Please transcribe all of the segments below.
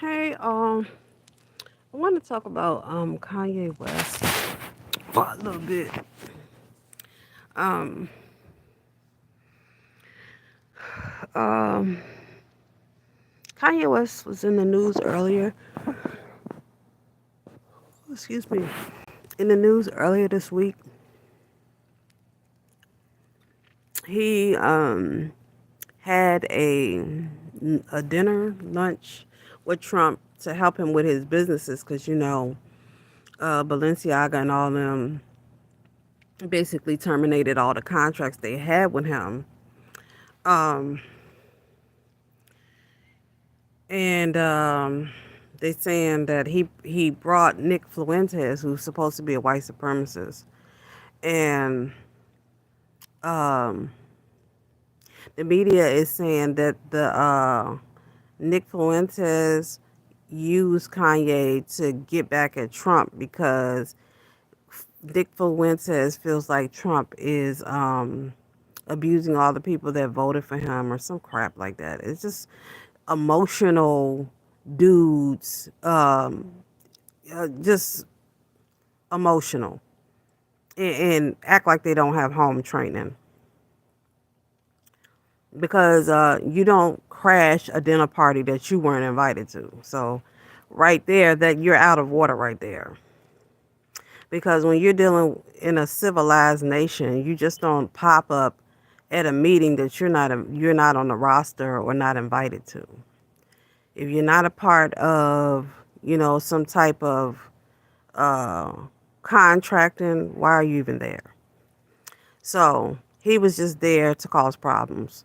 Hey, I want to talk about Kanye West for a little bit. Um, um, Kanye West was in the news earlier. Excuse me. In the news earlier this week, he had a dinner lunch with Trump to help him with his businesses because Balenciaga and all them basically terminated all the contracts they had with him. Um, and they saying that he brought Nick Fuentes, who's supposed to be a white supremacist, and um, the media is saying that the Nick Fuentes used Kanye to get back at Trump because Nick Fuentes feels like Trump is abusing all the people that voted for him or some crap like that. It's just emotional dudes, just emotional and act like they don't have home training because you don't crash a dinner party that you weren't invited to. So right there, that you're out of order right there. Because when you're dealing in a civilized nation, you just don't pop up at a meeting that you're not on the roster or not invited to. If you're not a part of, some type of uh, contracting, why are you even there? So he was just there to cause problems.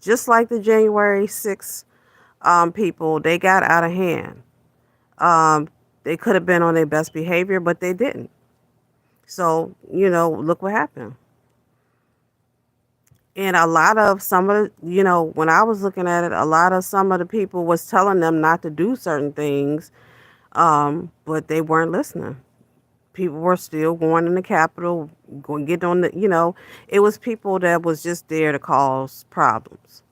Just like the January 6th people, they got out of hand. Um, they could have been on their best behavior, but they didn't. So, look what happened. And a lot of some of the, when I was looking at it, a lot of some of the people was telling them not to do certain things, but they weren't listening. People were still going in the Capitol, going get on it was people that was just there to cause problems.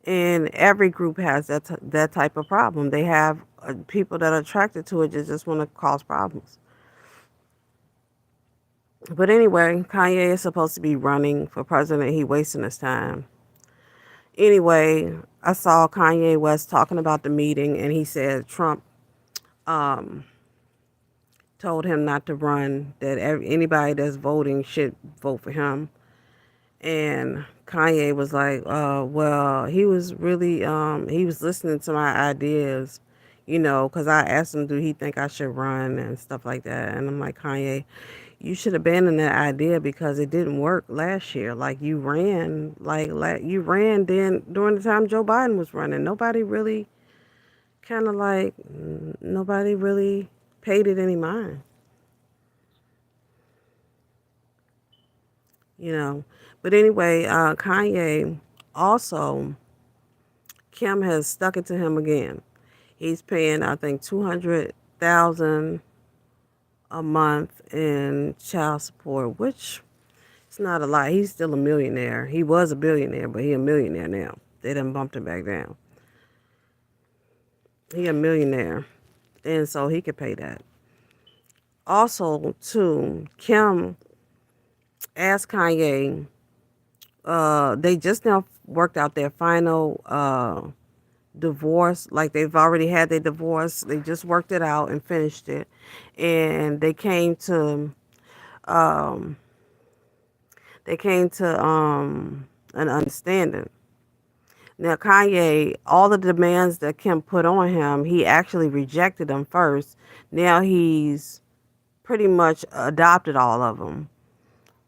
And every group has that type of problem. They have people that are attracted to it that just want to cause problems. But anyway, Kanye is supposed to be running for president. He wasting his time. Anyway, I saw Kanye West talking about the meeting, and he said Trump um, told him not to run. That anybody that's voting should vote for him. And Kanye was like, well, he was really, he was listening to my ideas, because I asked him, do he think I should run and stuff like that. And I'm like, Kanye, you should abandon that idea because it didn't work last year. Like you ran then during the time Joe Biden was running. Nobody really paid it any mind, you know. But anyway, Kanye also, Kim has stuck it to him again. He's paying, I think, 200,000 a month in child support, which is not a lot. He's still a millionaire. He was a billionaire, but he a millionaire now. They done bumped him back down. He a millionaire, and so he could pay that. Also, too, Kim asked Kanye. They just now worked out their final divorce. Like they've already had their divorce. They just worked it out and finished it, and um, they came to an understanding. Now Kanye, all the demands that Kim put on him, he actually rejected them first. Now he's pretty much adopted all of them.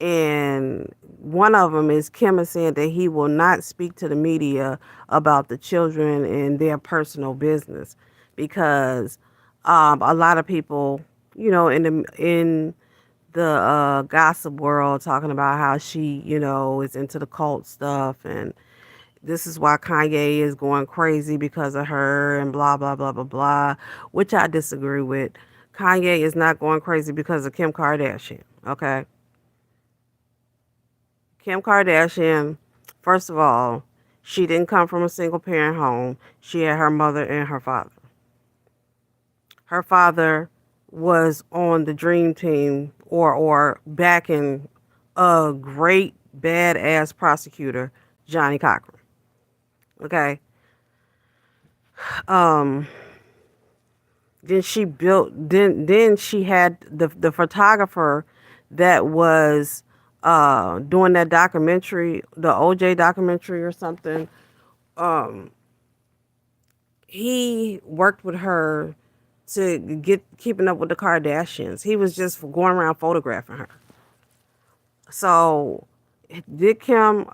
And one of them is Kim is saying that he will not speak to the media about the children and their personal business because a lot of people, in the gossip world, talking about how she, is into the cult stuff, and this is why Kanye is going crazy because of her, and blah blah blah blah blah, which I disagree with. Kanye is not going crazy because of Kim Kardashian. Okay, Kim Kardashian, first of all, She didn't come from a single parent home. She had her mother and her father. Her father was on the dream team or backing a great badass prosecutor, Johnny Cochran. Okay. Um then she built then she had the photographer that was doing that documentary, the OJ documentary or something. Um he worked with her to get keeping up with the Kardashians. He was just going around photographing her. So did Kim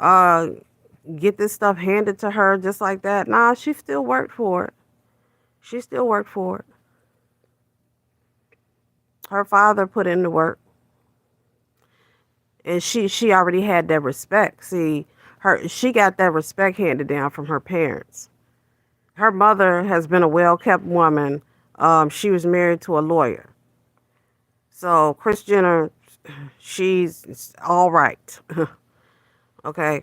get this stuff handed to her just like that? Nah, she still worked for it. She still worked for it. Her father put in the work, and she already had that respect. See, she got that respect handed down from her parents. Her mother has been a well-kept woman. She was married to a lawyer. So Kris Jenner, she's all right. Okay.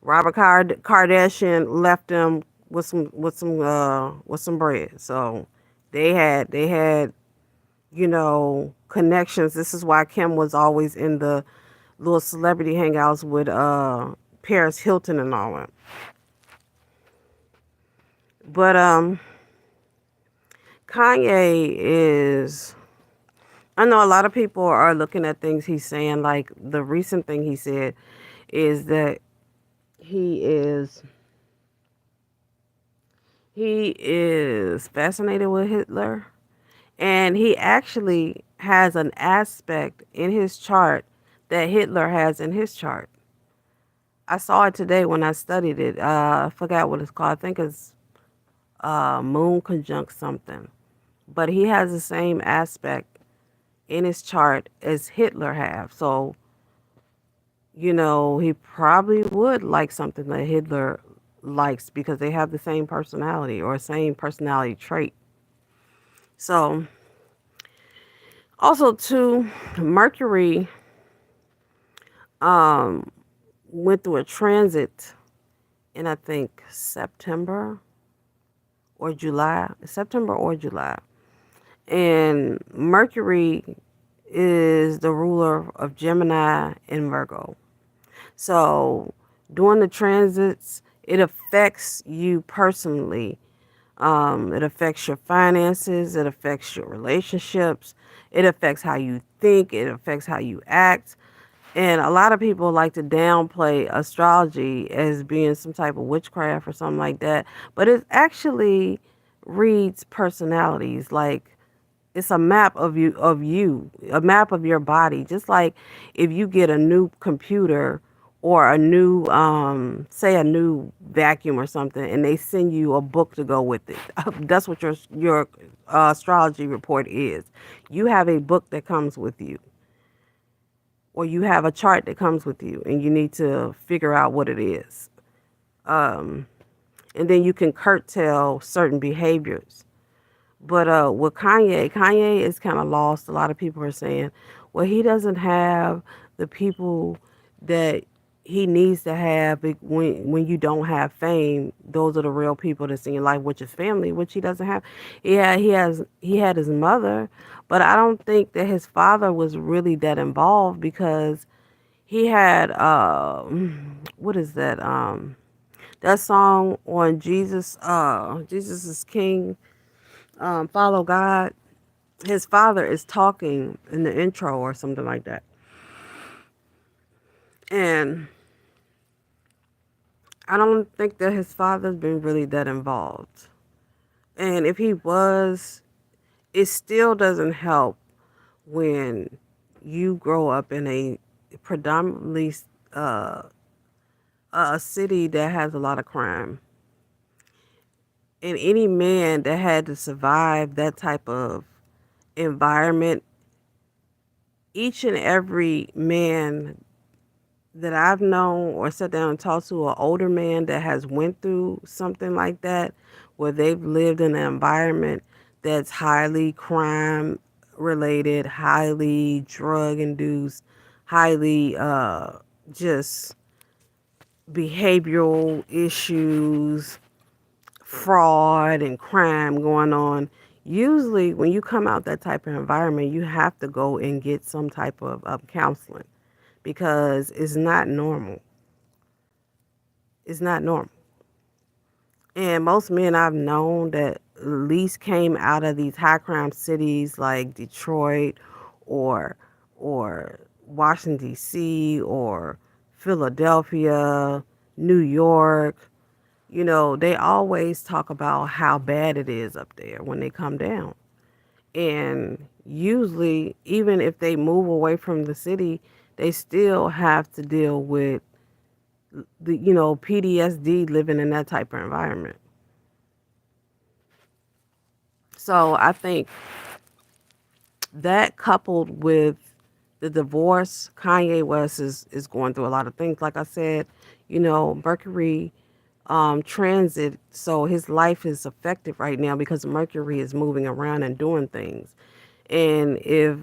Robert Kardashian left them with some bread. So they had connections. This is why Kim was always in the little celebrity hangouts with Paris Hilton and all that. But Kanye is, I know a lot of people are looking at things he's saying, like the recent thing he said is that he is he is fascinated with Hitler, and he actually has an aspect in his chart that Hitler has in his chart. I saw it today when I studied it. I forgot what it's called. I think it's moon conjunct something. But he has the same aspect in his chart as Hitler have. So, he probably would like something that Hitler likes because they have the same personality or same personality trait. So, also too, Mercury um went through a transit in I think September or July. And Mercury is the ruler of Gemini and Virgo. So during the transits, it affects you personally. It affects your finances. It affects your relationships. It affects how you think. It affects how you act. And a lot of people like to downplay astrology as being some type of witchcraft or something like that. But it actually reads personalities. Like it's a map of you, a map of your body. Just like if you get a new computer or a new say a new vacuum or something, and they send you a book to go with it. That's what your astrology report is. You have a book that comes with you, or you have a chart that comes with you, and you need to figure out what it is. Um, and then you can curtail certain behaviors. But with Kanye is kind of lost. A lot of people are saying, well, he doesn't have the people that he needs to have when you don't have fame. Those are the real people that's in your life, which is family, which he doesn't have. Yeah, he had his mother, but I don't think that his father was really that involved because he had what is that that song on Jesus is King, Follow God. His father is talking in the intro or something like that. And I don't think that his father's been really that involved. And if he was, it still doesn't help when you grow up in a predominantly uh, a city that has a lot of crime. And any man that had to survive that type of environment, each and every man that I've known or sat down and talked to, an older man that has went through something like that, where they've lived in an environment that's highly crime related, highly drug induced, highly just behavioral issues, fraud and crime going on. Usually when you come out that type of environment, you have to go and get some type of counseling because it's not normal. It's not normal. And most men I've known that at least came out of these high crime cities like Detroit or or Washington D.C. or Philadelphia, New York, they always talk about how bad it is up there when they come down. And usually, even if they move away from the city, they still have to deal with the PTSD living in that type of environment. So I think that coupled with the divorce, Kanye West is going through a lot of things. Like I said, Mercury transit, so his life is affected right now because Mercury is moving around and doing things. And if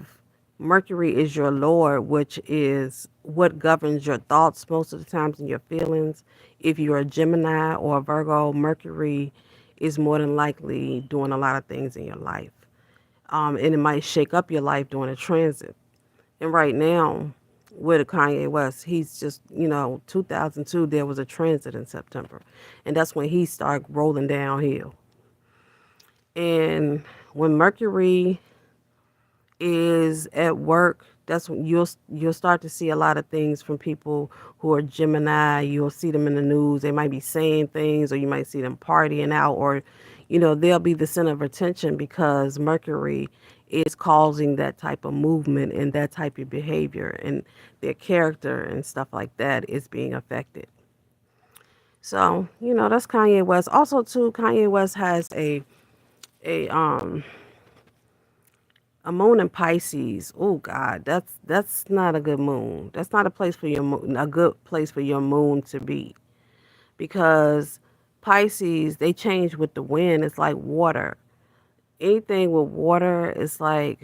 Mercury is your Lord, which is what governs your thoughts most of the times and your feelings, if you're a Gemini or a Virgo, Mercury is more than likely doing a lot of things in your life. And it might shake up your life during a transit. And right now, with Kanye West, he's just, 2002, there was a transit in September. And that's when he started rolling downhill. And when Mercury is at work, that's when you'll start to see a lot of things from people who are Gemini. You'll see them in the news. They might be saying things, or you might see them partying out, or they'll be the center of attention because Mercury is causing that type of movement and that type of behavior, and their character and stuff like that is being affected. So that's Kanye West. Also, too, Kanye West has a a moon in Pisces. Oh God, that's not a good moon. That's not a place for your moon, a good place for your moon to be, because Pisces, they change with the wind. It's like water. Anything with water is like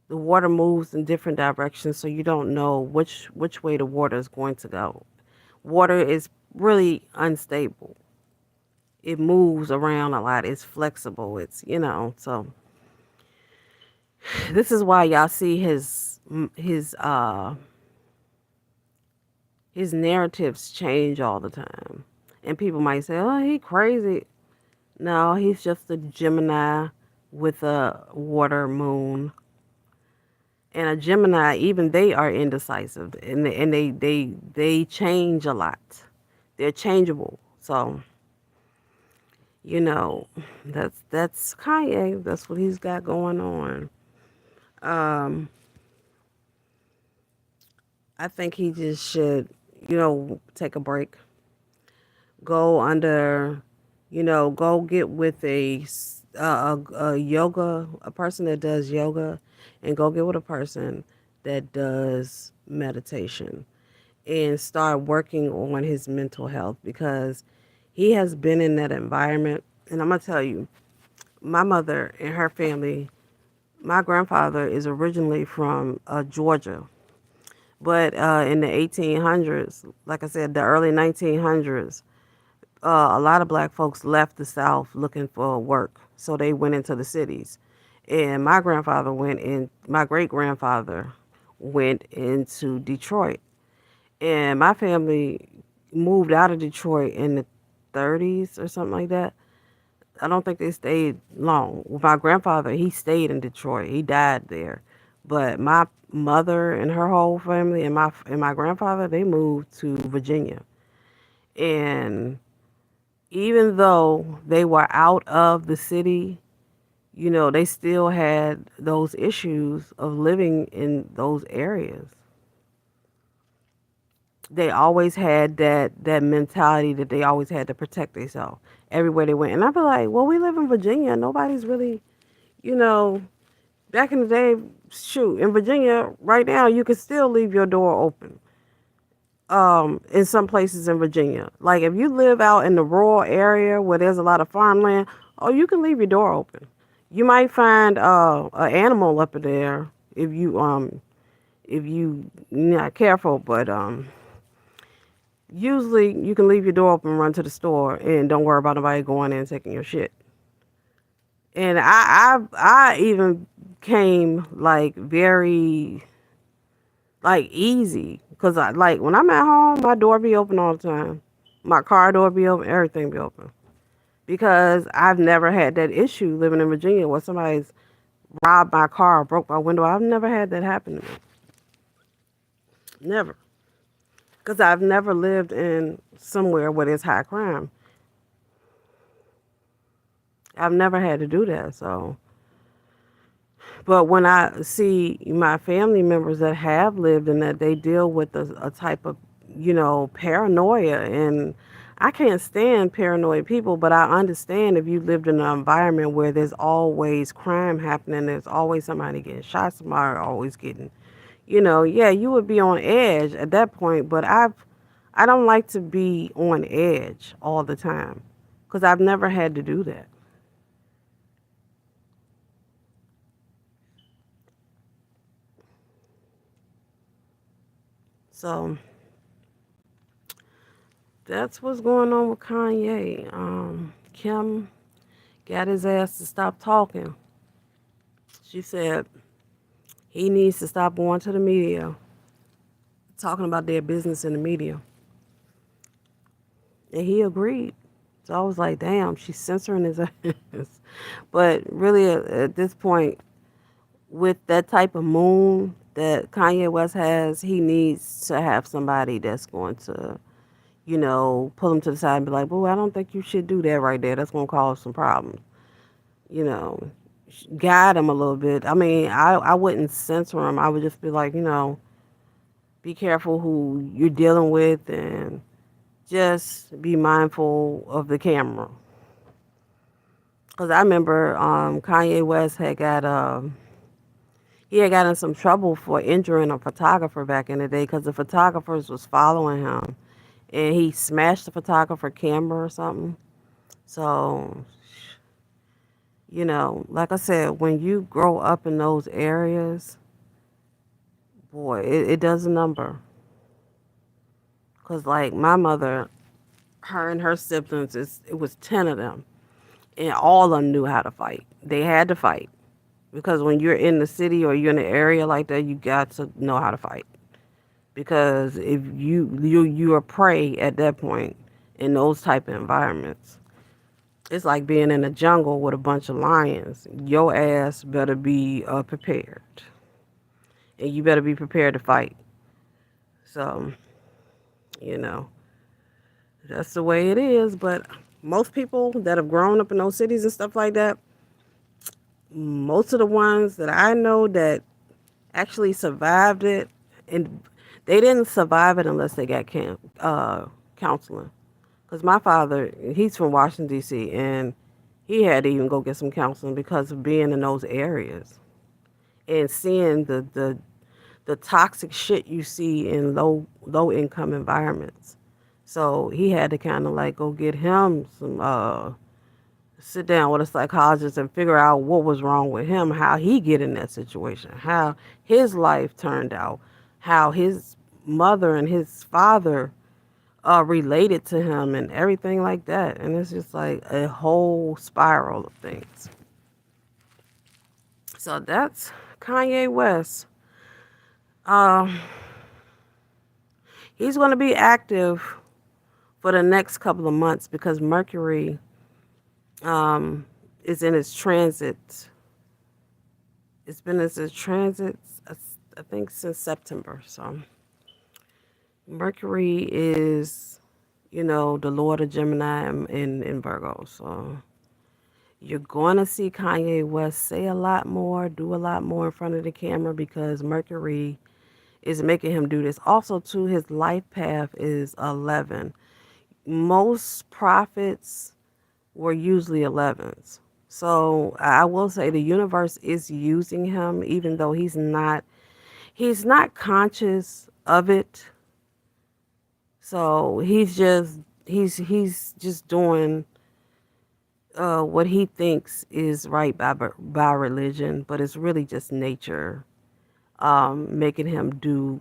the water moves in different directions, so you don't know which way the water is going to go. Water is really unstable. It moves around a lot. It's flexible. So this is why y'all see his narratives change all the time. And people might say, "Oh, he crazy." No, he's just a Gemini with a water moon. And a Gemini, even they are indecisive, and they change a lot. They're changeable. So, you know, that's Kanye. That's what he's got going on. Um, I think he just should, take a break, go under, go get with a yoga, a person that does yoga, and go get with a person that does meditation, and start working on his mental health, because he has been in that environment. And I'm gonna tell you, my mother and her family, my grandfather is originally from Georgia. But in the 1800s, like I said, the early 1900s, a lot of black folks left the South looking for work. So they went into the cities. And my great grandfather went into Detroit. And my family moved out of Detroit in the 30s or something like that. I don't think they stayed long. Well, my grandfather, he stayed in Detroit. He died there. But my mother and her whole family and my grandfather, they moved to Virginia. And even though they were out of the city, they still had those issues of living in those areas. They always had that mentality that they always had to protect themselves everywhere they went. And I'd be like, well, we live in Virginia. Nobody's really, you know, back in the day, shoot, in Virginia, right now, you can still leave your door open. In some places in Virginia. Like if you live out in the rural area where there's a lot of farmland, oh, you can leave your door open. You might find an animal up in there if you not careful, but Usually, you can leave your door open, run to the store, and don't worry about nobody going in and taking your shit. And I even came like very like easy because I like when I'm at home, my door be open all the time, my car door be open, everything be open because I've never had that issue living in Virginia where somebody's robbed my car, broke my window. I've never had that happen to me, never, because I've never lived in somewhere where there's high crime. I've never had to do that, so. But when I see my family members that have lived in that, they deal with a type of, paranoia. And I can't stand paranoid people, but I understand if you lived in an environment where there's always crime happening, there's always somebody getting shot, somebody always getting, yeah, you would be on edge at that point. But I don't like to be on edge all the time because I've never had to do that. So that's what's going on with Kanye. Kim got his ass to stop talking. She said he needs to stop going to the media, talking about their business in the media. And he agreed. So I was like, damn, she's censoring his ass. But really, at this point, with that type of moon that Kanye West has, he needs to have somebody that's going to, pull him to the side and be like, "Boo, I don't think you should do that right there. That's going to cause some problems." You know, guide him a little bit. I mean, I wouldn't censor him. I would just be like, be careful who you're dealing with and just be mindful of the camera. Because I remember Kanye West he had got in some trouble for injuring a photographer back in the day because the photographers was following him and he smashed the photographer camera or something. So, like I said, when you grow up in those areas, boy, it does a number. Because, like, my mother, her and her siblings, it was 10 of them, and all of them knew how to fight. They had to fight. Because when you're in the city or you're in an area like that, you got to know how to fight. Because if you are prey at that point in those type of environments. It's like being in a jungle with a bunch of lions. Your ass better be prepared. And you better be prepared to fight. So, you know, that's the way it is. But most people that have grown up in those cities and stuff like that, most of the ones that I know that actually survived it, and they didn't survive it unless they got counseling. Because my father, he's from Washington, D.C., and he had to even go get some counseling because of being in those areas and seeing the toxic shit you see in low income environments. So he had to kind of like go get him some sit down with a psychologist and figure out what was wrong with him, how he get in that situation, how his life turned out, how his mother and his father related to him and everything like that. And it's just like a whole spiral of things. So that's Kanye West. Um, he's going to be active for the next couple of months because Mercury is in its transit. It's been in its transit, I think, since September. So Mercury is, the Lord of Gemini in Virgo. So you're going to see Kanye West say a lot more, do a lot more in front of the camera because Mercury is making him do this. Also, too, his life path is 11. Most prophets were usually 11s. So I will say the universe is using him, even though he's not conscious of it. So he's just doing what he thinks is right by religion, but it's really just nature making him do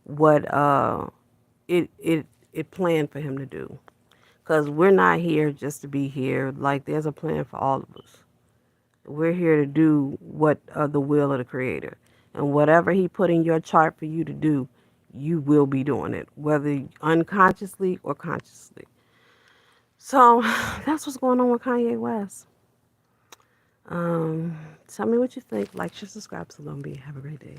what it it planned for him to do. Because we're not here just to be here. Like, there's a plan for all of us. We're here to do what the will of the Creator. And whatever He put in your chart for you to do, you will be doing it, whether unconsciously or consciously. So that's what's going on with Kanye West. Tell me what you think. Like, share, subscribe, Salome. Have a great day.